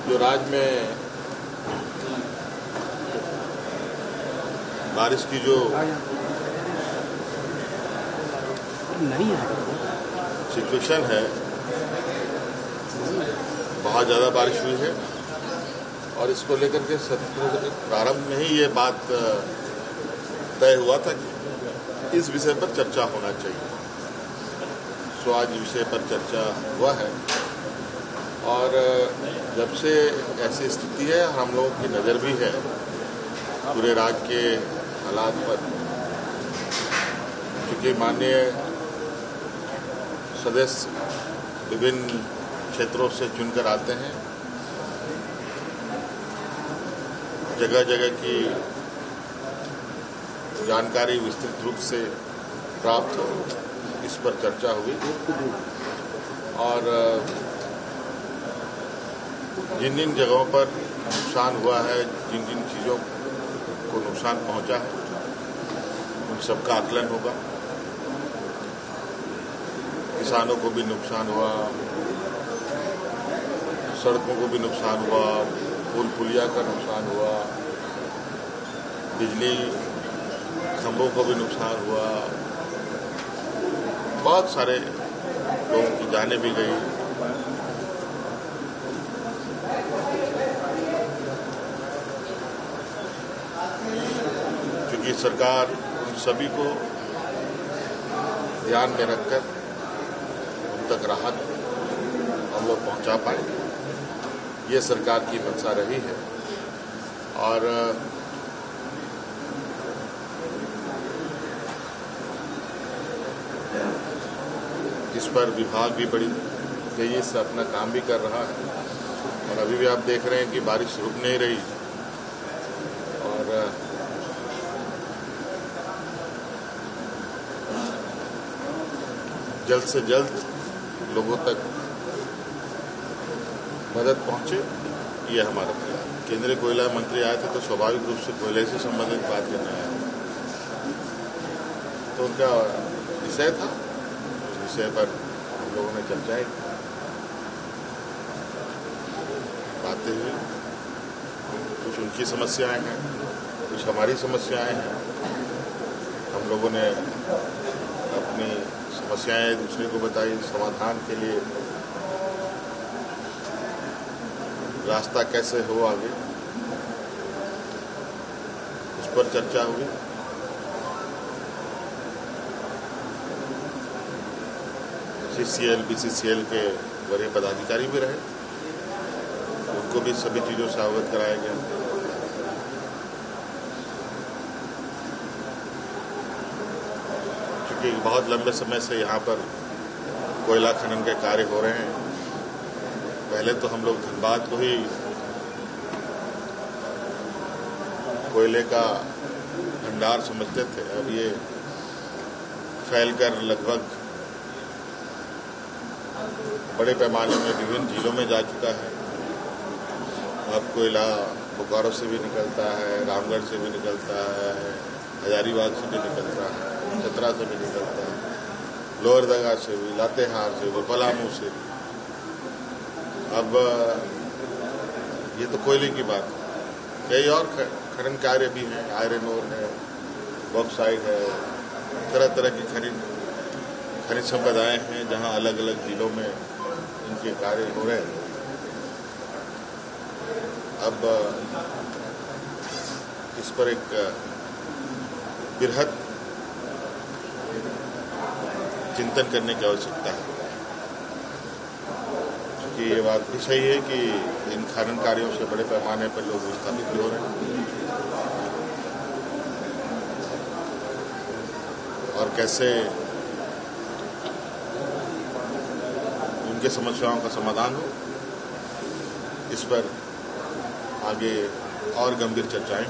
जो राज्य में बारिश की जो सिचुएशन है, बहुत ज़्यादा बारिश हुई है और इसको लेकर के सत्र के प्रारंभ में ही ये बात तय हुआ था कि इस विषय पर चर्चा होना चाहिए। सो आज विषय पर चर्चा हुआ है और जब से ऐसी स्थिति है, हम लोगों की नज़र भी है पूरे राज्य के हालात पर, क्योंकि माननीय सदस्य विभिन्न क्षेत्रों से चुनकर आते हैं। जगह जगह की जानकारी विस्तृत रूप से प्राप्त हो, इस पर चर्चा हुई और जिन जिन जगहों पर नुकसान हुआ है, जिन जिन चीज़ों को नुकसान पहुंचा है, उन सबका आकलन होगा। किसानों को भी नुकसान हुआ, सड़कों को भी नुकसान हुआ, पुल पुलिया का नुकसान हुआ, बिजली खंभों को भी नुकसान हुआ, बहुत सारे लोगों की जानें भी गई। क्योंकि सरकार उन सभी को ध्यान में रखकर उन तक राहत हम लोग पहुंचा पाए, ये सरकार की मंशा रही है। और इस पर विभाग भी बड़ी तेजी से अपना काम भी कर रहा है और अभी भी आप देख रहे हैं कि बारिश रुक नहीं रही और जल्द से जल्द लोगों तक मदद पहुंचे, ये हमारा प्रयास। केंद्रीय कोयला मंत्री आए थे तो स्वाभाविक रूप से कोयले से संबंधित बात करने आया, तो उनका विषय था, उस विषय पर हम लोगों ने चर्चाएं बातें हुई। कुछ उनकी समस्याएं हैं, कुछ हमारी समस्याएं हैं। हम लोगों ने अपनी समस्याएं दूसरे को बताई, समाधान के लिए रास्ता कैसे हो आगे, उस पर चर्चा हुई। CCL, BCCL के वरीय पदाधिकारी भी रहे, उनको भी सभी चीज़ों से अवगत कराया गया। क्योंकि बहुत लंबे समय से यहाँ पर कोयला खनन के कार्य हो रहे हैं। पहले तो हम लोग धनबाद को ही कोयले का भंडार समझते थे, अब ये फैलकर लगभग बड़े पैमाने में विभिन्न जिलों में जा चुका है। अब कोयला बोकारो से भी निकलता है, रामगढ़ से भी निकलता है, हजारीबाग से भी निकलता है, चतरा से भी निकलता है, लोहरदगा से भी, लातेहार से भी, पलामू से भी। अब ये तो कोयले की बात है, कई और खनन कार्य भी हैं, आयरन ओर है, बॉक्साइट है, तरह तरह की खनिज संपदाएं हैं जहां अलग अलग जिलों में इनके कार्य हो रहे हैं। अब इस पर एक बृहद चिंतन करने की आवश्यकता है, क्योंकि ये बात भी सही है कि इन खनन कार्यों से बड़े पैमाने पर लोग विस्थापित भी हो रहे हैं और कैसे उनके समस्याओं का समाधान हो, इस पर आगे और गंभीर चर्चाएं